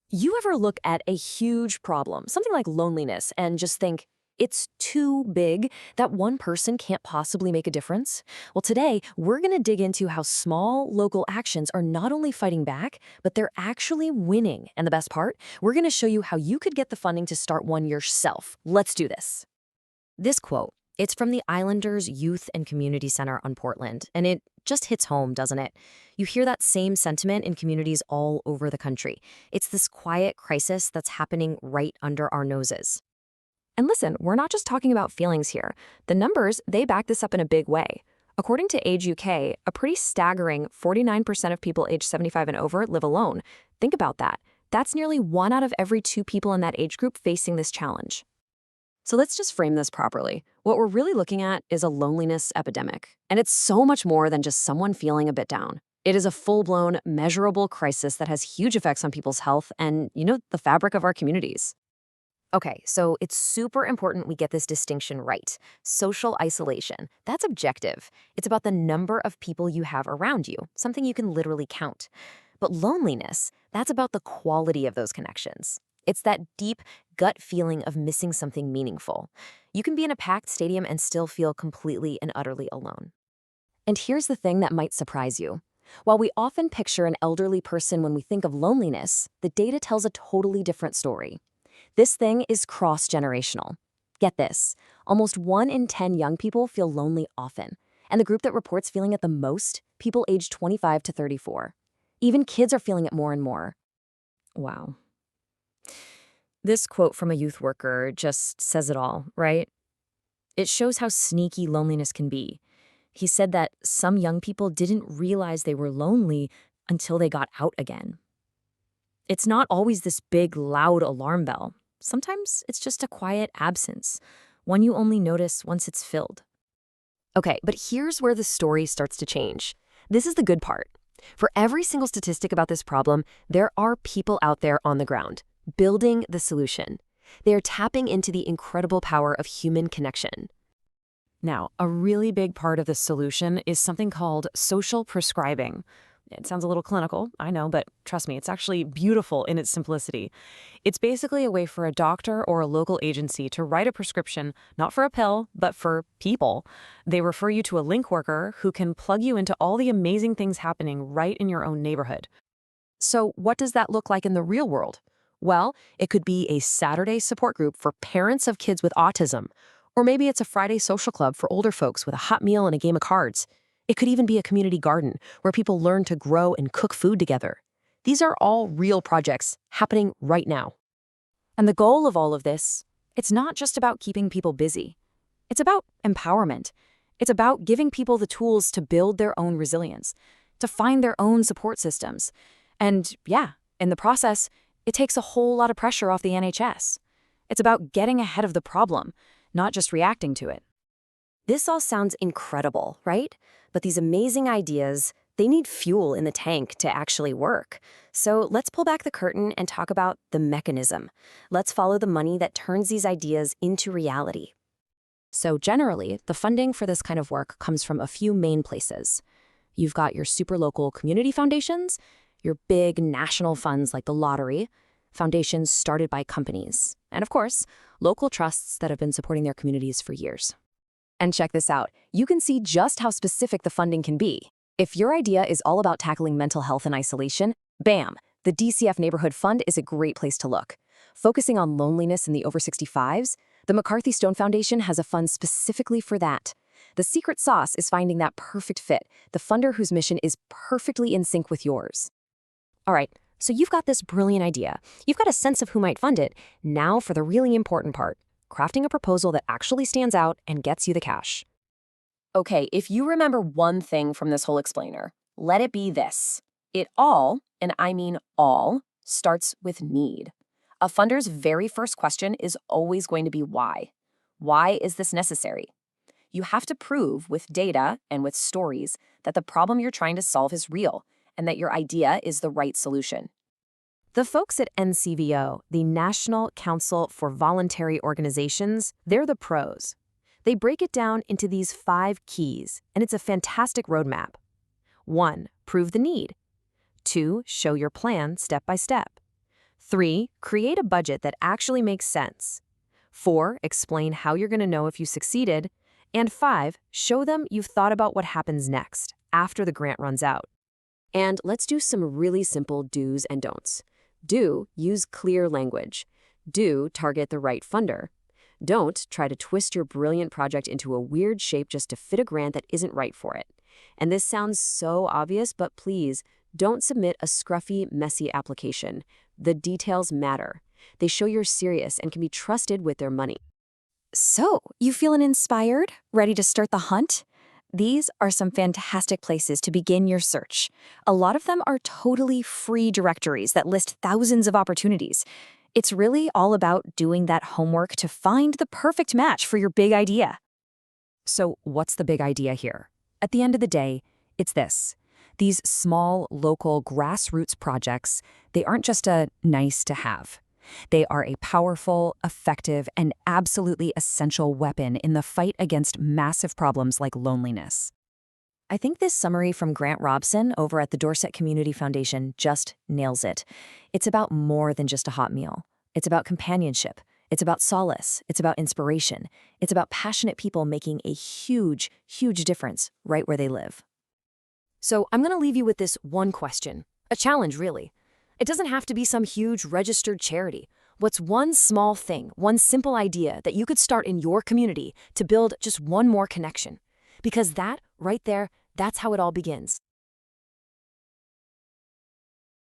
You ever look at a huge problem, something like loneliness, and just think, it's too big that one person can't possibly make a difference? Well, today, we're going to dig into how small local actions are not only fighting back, but they're actually winning. And the best part, we're going to show you how you could get the funding to start one yourself. Let's do this. This quote, it's from the Islanders Youth and Community Center on Portland, and it just hits home, doesn't it? You hear that same sentiment in communities all over the country. It's this quiet crisis that's happening right under our noses. And listen, we're not just talking about feelings here. The numbers, they back this up in a big way. According to Age UK, a pretty staggering 49% of people aged 75 and over live alone. Think about that. That's nearly 1 out of every 2 people in that age group facing this challenge. So let's just frame this properly. What we're really looking at is a loneliness epidemic. And it's so much more than just someone feeling a bit down. It is a full-blown, measurable crisis that has huge effects on people's health and, the fabric of our communities. Okay, so it's super important we get this distinction right. Social isolation, that's objective. It's about the number of people you have around you, something you can literally count. But loneliness, that's about the quality of those connections. It's that deep gut feeling of missing something meaningful. You can be in a packed stadium and still feel completely and utterly alone. And here's the thing that might surprise you. While we often picture an elderly person when we think of loneliness, the data tells a totally different story. This thing is cross-generational. Get this, almost 1 in 10 young people feel lonely often, and the group that reports feeling it the most, people aged 25 to 34. Even kids are feeling it more and more. Wow. This quote from a youth worker just says it all, right? It shows how sneaky loneliness can be. He said that some young people didn't realize they were lonely until they got out again. It's not always this big, loud alarm bell. Sometimes it's just a quiet absence, one you only notice once it's filled. Okay, but here's where the story starts to change. This is the good part. For every single statistic about this problem, there are people out there on the ground, building the solution. They are tapping into the incredible power of human connection. Now, a really big part of the solution is something called social prescribing. It sounds a little clinical, I know, but trust me, it's actually beautiful in its simplicity. It's basically a way for a doctor or a local agency to write a prescription, not for a pill, but for people. They refer you to a link worker who can plug you into all the amazing things happening right in your own neighborhood. So what does that look like in the real world? Well, it could be a Saturday support group for parents of kids with autism, or maybe it's a Friday social club for older folks with a hot meal and a game of cards. It could even be a community garden where people learn to grow and cook food together. These are all real projects happening right now. And the goal of all of this, it's not just about keeping people busy. It's about empowerment. It's about giving people the tools to build their own resilience, to find their own support systems. And yeah, in the process, it takes a whole lot of pressure off the NHS. It's about getting ahead of the problem, not just reacting to it. This all sounds incredible, right? But these amazing ideas, they need fuel in the tank to actually work. So let's pull back the curtain and talk about the mechanism. Let's follow the money that turns these ideas into reality. So generally, the funding for this kind of work comes from a few main places. You've got your super local community foundations, your big national funds like the lottery, foundations started by companies, and of course, local trusts that have been supporting their communities for years. And check this out, you can see just how specific the funding can be. If your idea is all about tackling mental health and isolation, bam, the DCF Neighborhood Fund is a great place to look. Focusing on loneliness in the over 65s, the McCarthy Stone Foundation has a fund specifically for that. The secret sauce is finding that perfect fit, the funder whose mission is perfectly in sync with yours. All right, so you've got this brilliant idea. You've got a sense of who might fund it. Now for the really important part. Crafting a proposal that actually stands out and gets you the cash. Okay, if you remember one thing from this whole explainer, let it be this. It all, and I mean all, starts with need. A funder's very first question is always going to be why. Why is this necessary? You have to prove with data and with stories that the problem you're trying to solve is real and that your idea is the right solution. The folks at NCVO, the National Council for Voluntary Organizations, they're the pros. They break it down into these 5 keys, and it's a fantastic roadmap. 1, prove the need. 2, show your plan step by step. 3. Create a budget that actually makes sense. 4. Explain how you're going to know if you succeeded. And 5. Show them you've thought about what happens next, after the grant runs out. And let's do some really simple do's and don'ts. Do, use clear language. Do, target the right funder. Don't try to twist your brilliant project into a weird shape just to fit a grant that isn't right for it. And this sounds so obvious, but please, don't submit a scruffy, messy application. The details matter. They show you're serious and can be trusted with their money. So, you feeling inspired? Ready to start the hunt? These are some fantastic places to begin your search. A lot of them are totally free directories that list thousands of opportunities. It's really all about doing that homework to find the perfect match for your big idea. So what's the big idea here? At the end of the day, it's this. These small, local, grassroots projects, they aren't just a nice to have. They are a powerful, effective, and absolutely essential weapon in the fight against massive problems like loneliness. I think this summary from Grant Robson over at the Dorset Community Foundation just nails it. It's about more than just a hot meal. It's about companionship. It's about solace. It's about inspiration. It's about passionate people making a huge, huge difference right where they live. So I'm going to leave you with this one question, a challenge really. It doesn't have to be some huge registered charity. What's one small thing, one simple idea that you could start in your community to build just one more connection? Because that, right there, that's how it all begins.